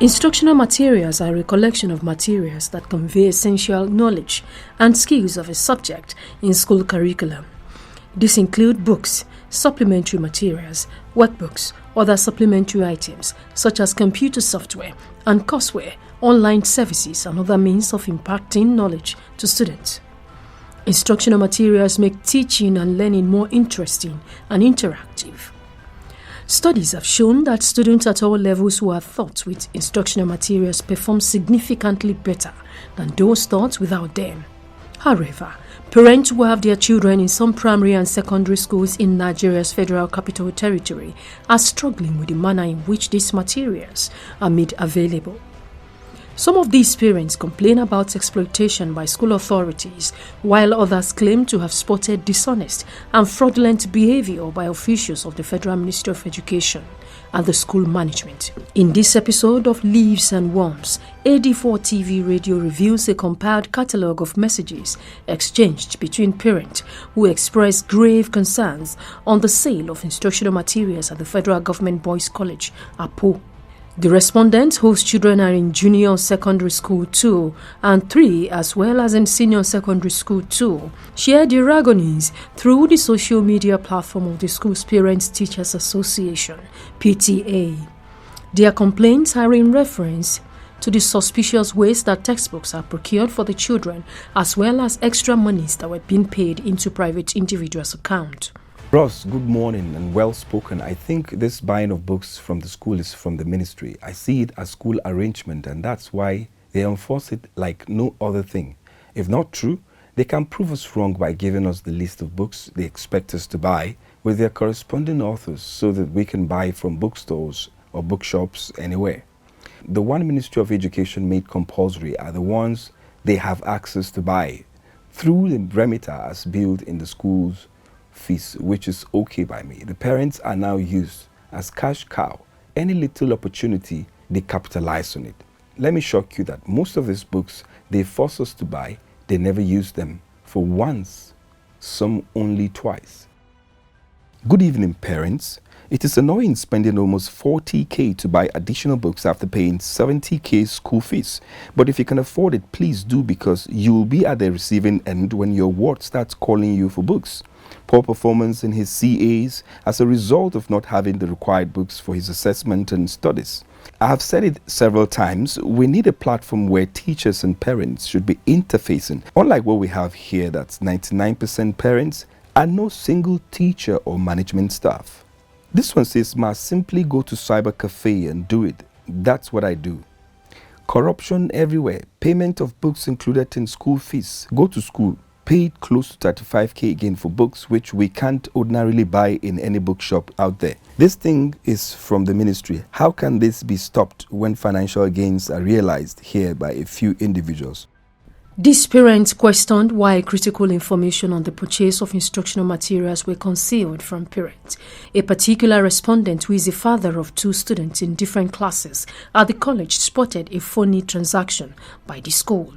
Instructional materials are a collection of materials that convey essential knowledge and skills of a subject in school curriculum. These include books, supplementary materials, workbooks, other supplementary items such as computer software and courseware, online services, and other means of imparting knowledge to students. Instructional materials make teaching and learning more interesting and interactive. Studies have shown that students at all levels who are taught with instructional materials perform significantly better than those taught without them. However, parents who have their children in some primary and secondary schools in Nigeria's Federal Capital Territory are struggling with the manner in which these materials are made available. Some of these parents complain about exploitation by school authorities, while others claim to have spotted dishonest and fraudulent behavior by officials of the Federal Ministry of Education and the school management. In this episode of Leaves and Worms, AD4 TV Radio reveals a compiled catalogue of messages exchanged between parents who express grave concerns on the sale of instructional materials at the Federal Government Boys College, APO. The respondents whose children are in junior secondary school 2 and 3 as well as in senior secondary school 2 shared their agonies through the social media platform of the school's Parents Teachers Association, PTA. Their complaints are in reference to the suspicious ways that textbooks are procured for the children as well as extra monies that were being paid into private individuals' accounts. Ross, good morning and well spoken. I think this buying of books from the school is from the ministry. I see it as school arrangement, and that's why they enforce it like no other thing. If not true, they can prove us wrong by giving us the list of books they expect us to buy with their corresponding authors so that we can buy from bookstores or bookshops anywhere. The one Ministry of Education made compulsory are the ones they have access to buy through the remiter as billed in the schools fees, which is okay by me. The parents are now used as cash cow. Any little opportunity, they capitalize on it. Let me shock you that most of these books they force us to buy, they never use them for once, some only twice. Good evening, parents. It is annoying spending almost 40k to buy additional books after paying 70k school fees. But if you can afford it, please do, because you will be at the receiving end when your ward starts calling you for books. Poor performance in his CAs as a result of not having the required books for his assessment and studies. I have said it several times, we need a platform where teachers and parents should be interfacing. Unlike what we have here, that's 99% parents and no single teacher or management staff. This one says, "Ma, simply go to cyber cafe and do it." That's what I do. Corruption everywhere. Payment of books included in school fees. Go to school. Paid close to 35k again for books which we can't ordinarily buy in any bookshop out there. This thing is from the ministry. How can this be stopped when financial gains are realized here by a few individuals? These parents questioned why critical information on the purchase of instructional materials were concealed from parents. A particular respondent, who is a father of 2 students in different classes at the college, spotted a phony transaction by the school.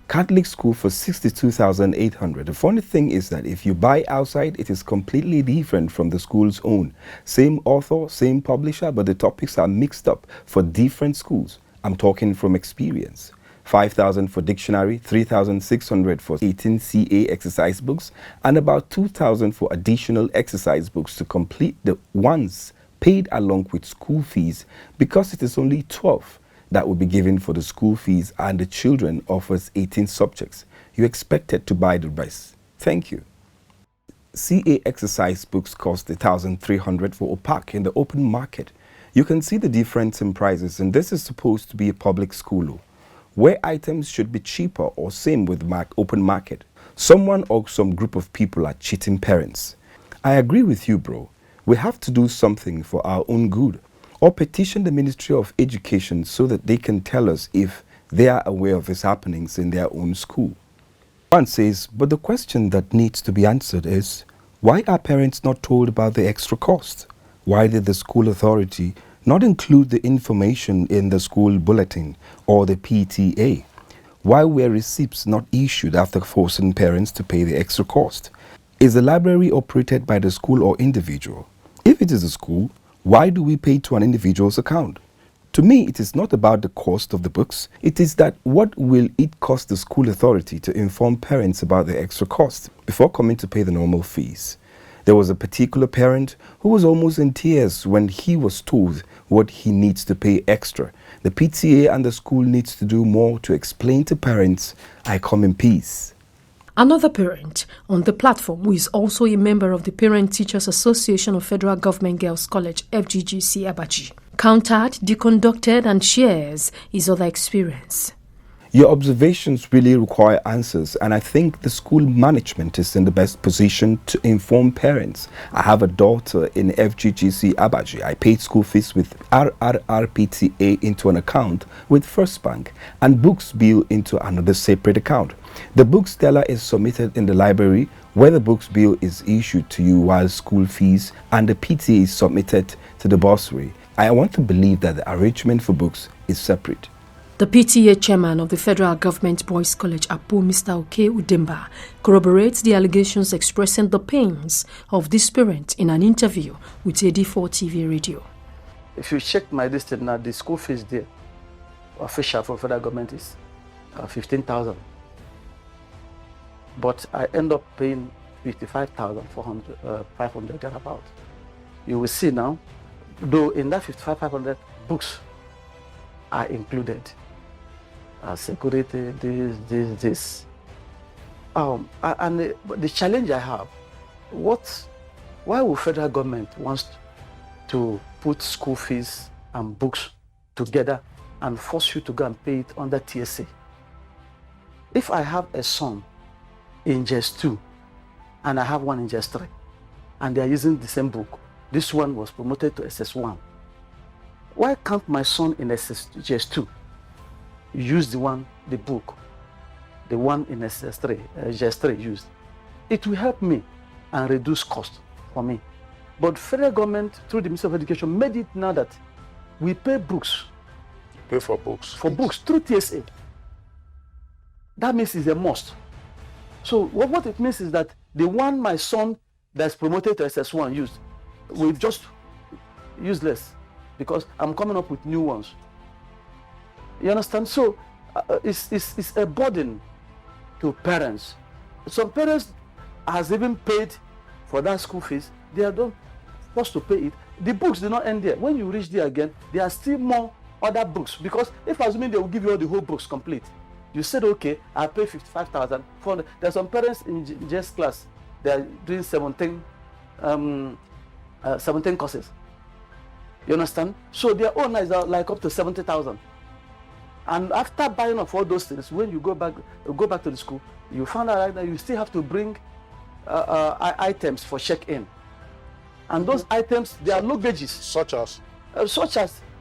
Catholic school for 62,800. The funny thing is that if you buy outside, it is completely different from the school's own. Same author, same publisher, but the topics are mixed up for different schools. I'm talking from experience. 5,000 for dictionary, 3,600 for 18 CA exercise books, and about 2,000 for additional exercise books to complete the ones paid along with school fees, because it is only 12 that will be given for the school fees and the children offers 18 subjects. You expected to buy the rest. Thank you. CA exercise books cost 1,300 for opaque in the open market. You can see the difference in prices, and this is supposed to be a public school where items should be cheaper or same with open market. Someone or some group of people are cheating parents. I agree with you, bro. We have to do something for our own good, or petition the Ministry of Education so that they can tell us if they are aware of these happenings in their own school. One says, but the question that needs to be answered is, why are parents not told about the extra cost? Why did the school authority not include the information in the school bulletin or the PTA? Why were receipts not issued after forcing parents to pay the extra cost? Is the library operated by the school or individual? If it is a school, why do we pay to an individual's account? To me, it is not about the cost of the books. It is that what will it cost the school authority to inform parents about the extra cost before coming to pay the normal fees. There was a particular parent who was almost in tears when he was told what he needs to pay extra. The PTA and the school needs to do more to explain to parents, I come in peace. Another parent on the platform, who is also a member of the Parent Teachers Association of Federal Government Girls College, FGGC Abaji, countered, deconducted, and shares his other experience. Your observations really require answers, and I think the school management is in the best position to inform parents. I have a daughter in FGGC Abaji. I paid school fees with RRRPTA into an account with First Bank and books bill into another separate account. The books teller is submitted in the library where the books bill is issued to you, while school fees and the PTA is submitted to the bursary. I want to believe that the arrangement for books is separate. The PTA chairman of the Federal Government Boys College, Apo, Mr. Oke Udemba, corroborates the allegations, expressing the pains of this parent in an interview with AD4 TV radio. If you check my list now, the school fees there, official for federal government is 15,000. But I end up paying 55,500 thereabout. You will see now, though in that 55,500 books are included. Security, this. And the challenge I have, why would federal government wants to put school fees and books together and force you to go and pay it under TSA? If I have a son in JS 2 and I have one in JS 3 and they are using the same book, this one was promoted to SS1. Why can't my son in JS 2 use the one in JS 3 used? It will help me and reduce cost for me. But federal government, through the Ministry of Education, made it now that we pay books. Pay for books. For books through TSA. That means it's a must. So what it means is that the one my son that's promoted to SS1 used, will just useless, because I'm coming up with new ones. You understand? So it's a burden to parents. Some parents has even paid for that school fees. They are not forced to pay it. The books do not end there. When you reach there again, there are still more other books, because if assuming they will give you all the whole books complete, you said, okay, I'll pay 55,400. There are some parents in JS class, they are doing 17 courses. You understand? So their own is like up to 70,000. And after buying up all those things, when you go back to the school, you find out that you still have to bring items for check-in. And those items, they are luggages. Such as?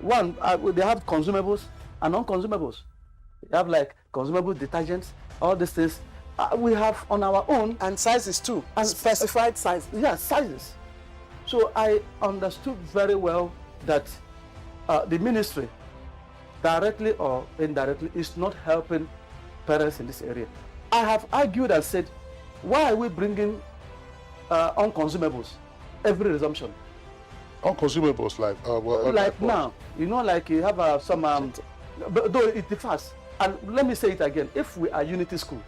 One, they have consumables and non-consumables. They have like consumable detergents, all these things. We have on our own. And sizes too. And specified sizes. Yeah, sizes. So I understood very well that the ministry, directly or indirectly, is not helping parents in this area. I have argued and said, why are we bringing unconsumables every resumption? Unconsumables like like now, you know, like you have some, but though it differs. And let me say it again, if we are unity school,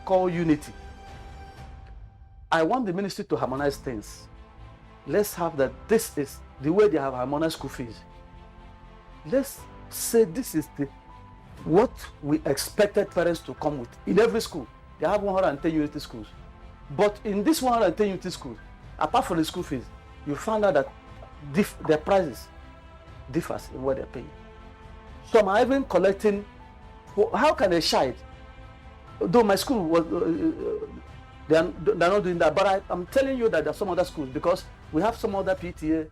call unity, I want the ministry to harmonize things. Let's have that. This is the way they have harmonized school fees. Let's say this is what we expected parents to come with. In every school, they have 110 unity schools. But in this 110 unity schools, apart from the school fees, you find out that their prices differs in what they're paying. Some are even collecting. How can a child, though my school was, they're not doing that, but I'm telling you that there are some other schools, because we have some other PTA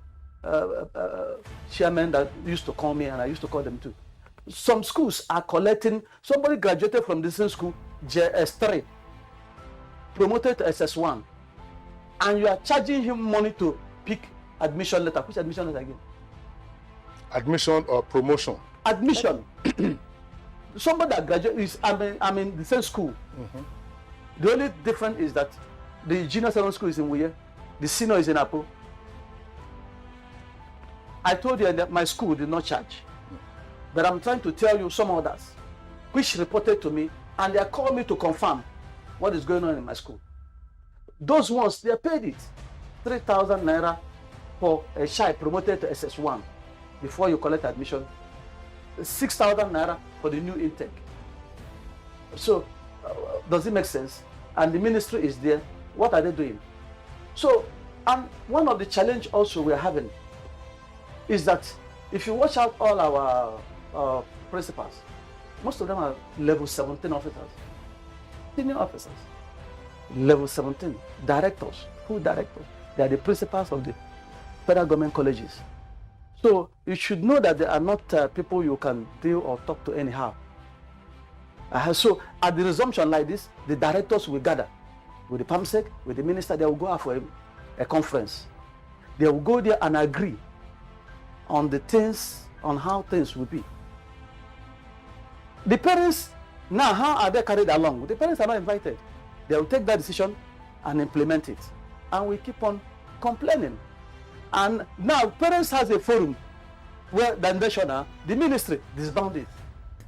chairmen that used to call me, and I used to call them too. Some schools are collecting, somebody graduated from the same school, JS3, promoted to SS1, and you are charging him money to pick admission letter. Which admission letter again? Admission or promotion? Admission. Somebody that graduated, I'm in the same school. Mm-hmm. The only difference is that the junior secondary school is in Wuye, the senior is in Apo. I told you that my school did not charge. But I'm trying to tell you some others which reported to me, and they called me to confirm what is going on in my school. Those ones, they paid it. 3,000 naira for a child promoted to SS1 before you collect admission. 6,000 naira for the new intake. So, does it make sense? And the ministry is there. What are they doing? So, and one of the challenge also we're having is that if you watch out all our principals, most of them are level 17 officers, senior officers, level 17, directors, full directors. They are the principals of the federal government colleges. So you should know that they are not people you can deal or talk to anyhow. So at the resumption like this, the directors will gather with the PAMSEC, with the minister. They will go out for a conference. They will go there and agree on the things, on how things will be. The parents, now how are they carried along? The parents are not invited. They will take that decision and implement it. And we keep on complaining. And now parents has a forum where the ministry disbanded it.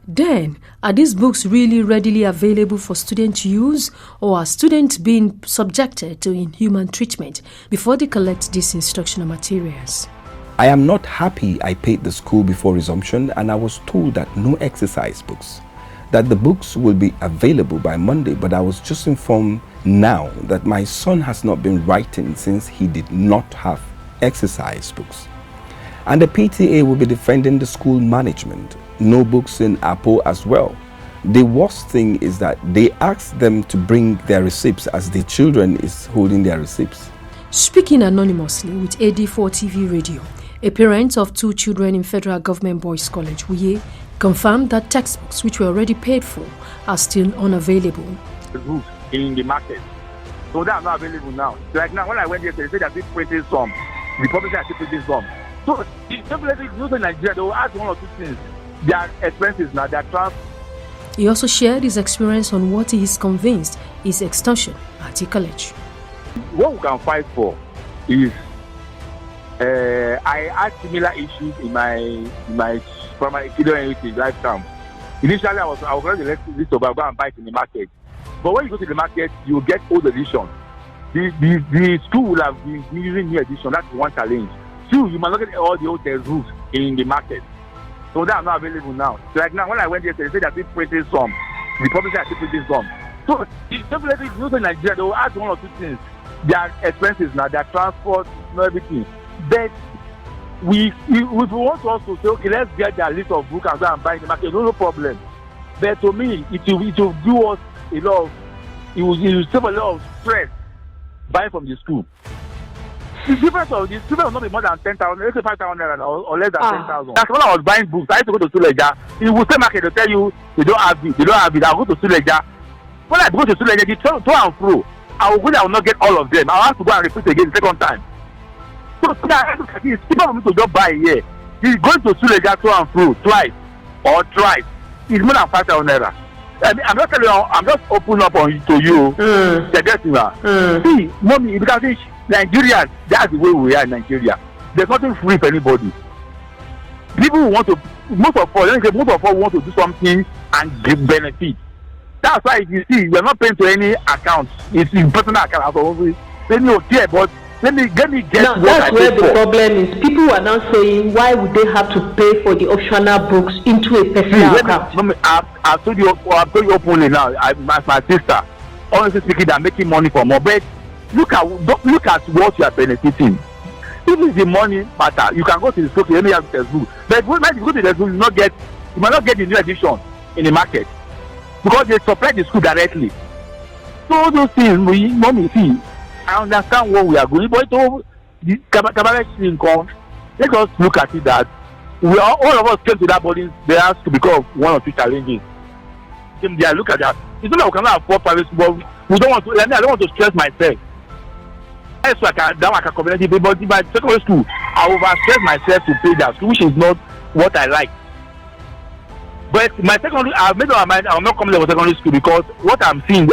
Then, are these books really readily available for student use, or are students being subjected to inhuman treatment before they collect these instructional materials? I am not happy I paid the school before resumption, and I was told that no exercise books, that the books will be available by Monday, but I was just informed now that my son has not been writing since he did not have exercise books. And the PTA will be defending the school management. No books in Apo as well. The worst thing is that they asked them to bring their receipts as the children is holding their receipts. Speaking anonymously with AD4 TV Radio, a parent of 2 children in Federal Government Boys College, Wuye, confirmed that textbooks which were already paid for are still unavailable. The books in the market, so they are not available now. Like now, when I went there, they said that they printed some. The publisher has printed some. So, definitely, in Nigeria, they will ask one or two things. Their expenses now, their transport. He also shared his experience on what he is convinced is extortion at the college. What we can fight for is I had similar issues in my primary children heritage lifetime. Initially, I was going to list of go and buy it in the market. But when you go to the market, you get old edition. The school will have been using new edition. That's one challenge. 2, you must not get all the old rules in the market. So they are not available now. Like now, when I went there, they said that they printed some. The publisher has printed some. So definitely, in Nigeria, they will ask one or two things. Their expenses now, their transport, everything. But we want to also say, okay, let's get their list of books and go and buy in the market. No problem. But to me, it will do us a lot of, it will save a lot of stress buying from the school. The difference of this, people will not be more than 10,000, let's say 5,000 or less than 10,000. That's when I was buying books. I used to go to Suleja. It will say market to tell you they don't have it. I'll go to Suleja. When I go to Suleja, the to and fro, I will go there, I will not get all of them. I'll have to go and repeat again the second time. So it's cheaper for me to just buy here. He's going to Suleja to and fro twice or thrice. It's more than 5,000 naira. I mean, I'm not telling you, I'm just opening up to you. See, mommy, because Nigerians, that's the way we are in Nigeria. There's nothing free for anybody. People who want to, most of all want to do something and give benefit. That's why if you see, we're not paying to any account. It's in personal account. Then you care, but let me get now, what that's I where pay the for. problem is. People are now saying, why would they have to pay for the optional books into a personal account? I've told you openly now. My sister, honestly speaking, they're making money for more. But look at what you are benefiting. If it's the money matter, you can go to the school. Let me have the school. But when you go to the school, you might not get the new edition in the market because they supply the school directly. So all those things, mommy, see. I understand what we are going, but the cabaret income. Let us look at it that all of us came to that boarding there to because of one or two challenges. Came there, look at that. It's not like we cannot afford private school. We don't want to. I don't want to stress myself. That's why I can community, but in my secondary school, I overstress myself to pay that school, which is not what I like. But my secondary, I made up my mind. I will not come to secondary school because what I've seen,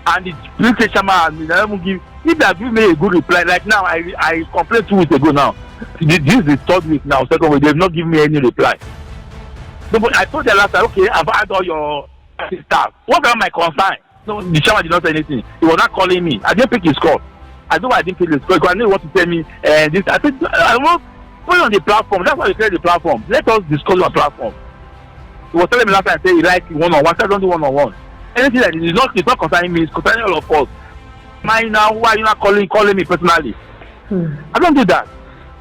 and the police chairman, if they give me a good reply, like now, I complained 2 weeks ago now. This is the 3rd week now, second week, they have not given me any reply. So, but I told them last time, okay, I've had all your staff. What are my concern? No, the chairman did not say anything. He was not calling me. I didn't pick his call. I know why I didn't pick his call because I knew what to tell me. This, I said, I want put it on the platform. That's why we created the platform. Let us discuss your platform. He was telling me last time, say he like one-on-one. I don't do one-on-one. Anything that is not, it's not concerning me. It's concerning all of us. Mine now, why are you not calling me personally? I don't do that.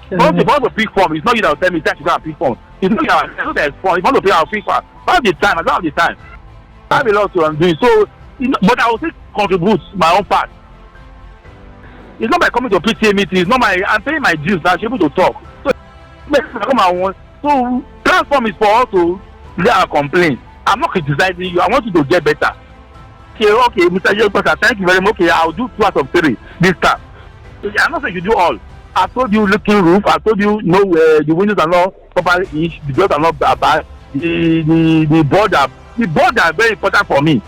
If you want to pick form, it's not you that will tell me that you can't pick form. It's not you that there's form. If you want to pick, I'll pick form. I don't have the time. I don't have the time. I have a lot to undo. So, but I will still contribute my own part. It's not by coming to PTA meeting. It's not I'm paying my dues. I should be able to talk. So, so platform is for us to let our complaint. I'm not criticizing you. I want you to get better. Okay, Mr. Joseph, thank you very much. Okay, I'll do 2 out of 3 this time. I'm not saying you do all. I told you looking roof. I told you no, the windows are not properly. The doors are not bad. The board are very important for me.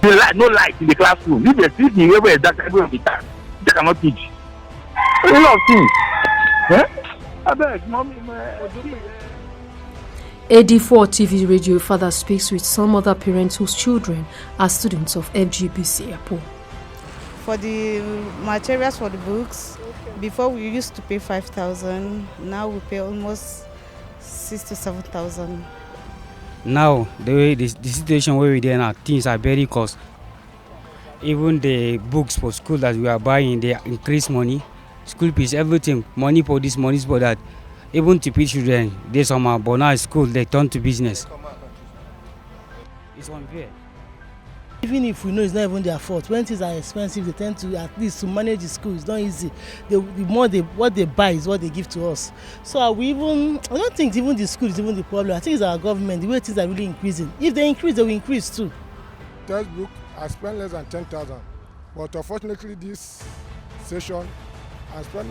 No light in the classroom. If they see the way that every of the time, they cannot teach. A lot of things. I beg, mommy, AD4 TV radio further speaks with some other parents whose children are students of FGBC Apo. For the materials for the books, before we used to pay 5,000, now we pay almost 6,000 to 7,000. Now, the way the situation where we are now, things are very cost. Even the books for school that we are buying, they increase money, school fees, everything, money for this, money for that. Even to teach children, they somehow, but now school, they turn to business. It's unfair. Even if we know it's not even their fault, when things are expensive, they tend to, at least to manage the school, it's not easy. What they buy is what they give to us. So I don't think even the school is even the problem. I think it's our government, the way things are really increasing. If they increase, they will increase too. Textbook, I spent less than 10,000, but unfortunately this session, I spent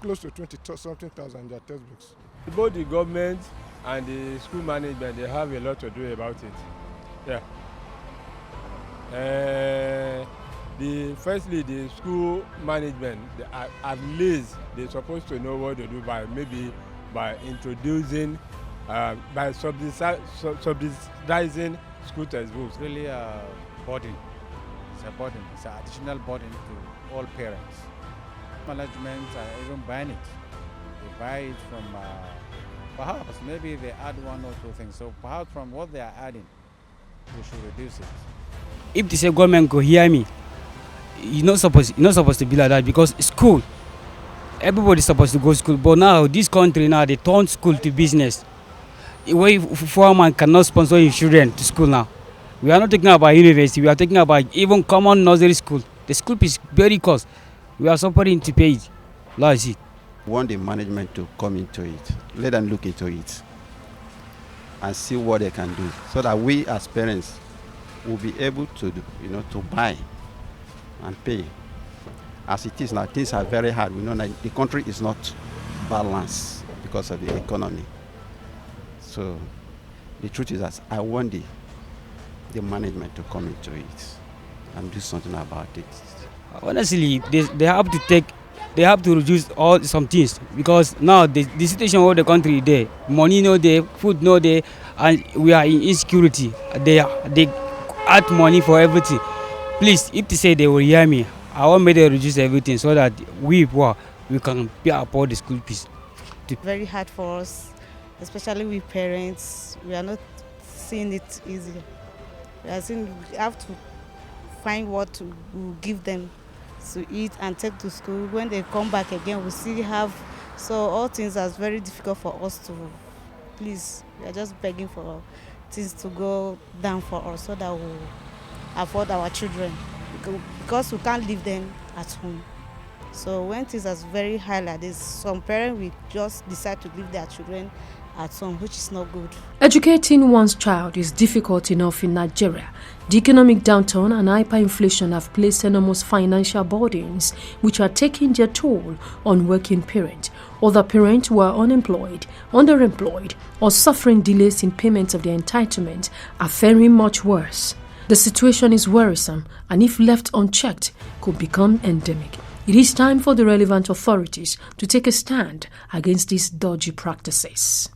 close to 20-something thousand in their textbooks. Both the government and the school management, they have a lot to do about it. Yeah. Firstly, the school management, at least they're supposed to know what to do by introducing, by subsidizing school textbooks. Really a burden. It's a burden. It's an additional burden to all parents. Management are even buying it. They buy it from, perhaps maybe they add 1 or 2 things. So perhaps from what they are adding, we should reduce it. If the same government could hear me, you're not supposed to be like that, because school, everybody's supposed to go to school. But now, this country now, they turn school to business. Where foreman cannot sponsor his children to school now. We are not talking about university, we are talking about even common nursery school. The school is very cost. We are suffering to pay it. That's it. We want the management to come into it, let them look into it and see what they can do, so that we as parents will be able to do, to buy and pay. As it is now, things are very hard. We know that the country is not balanced because of the economy. So the truth is that I want the management to come into it and do something about it. Honestly, they have to reduce all some things, because now the situation of the country is there. Money no there, food no there, and we are in insecurity. They add money for everything. Please, if they say they will hear me, I want me to reduce everything so that we can pay afford the school fees. Very hard for us, especially we parents. We are not seeing it easy. We have to find what to give them to eat and take to school. When they come back again, we still have. So all things are very difficult for us to. Please, we are just begging for things to go down for us so that we afford our children, because we can't leave them at home. So when things are very high like this, some parents will just decide to leave their children at home, which is not good. Educating one's child is difficult enough in Nigeria. The economic downturn and hyperinflation have placed enormous financial burdens, which are taking their toll on working parents. Other parents who are unemployed, underemployed, or suffering delays in payment of their entitlement are faring much worse. The situation is worrisome, and if left unchecked, could become endemic. It is time for the relevant authorities to take a stand against these dodgy practices.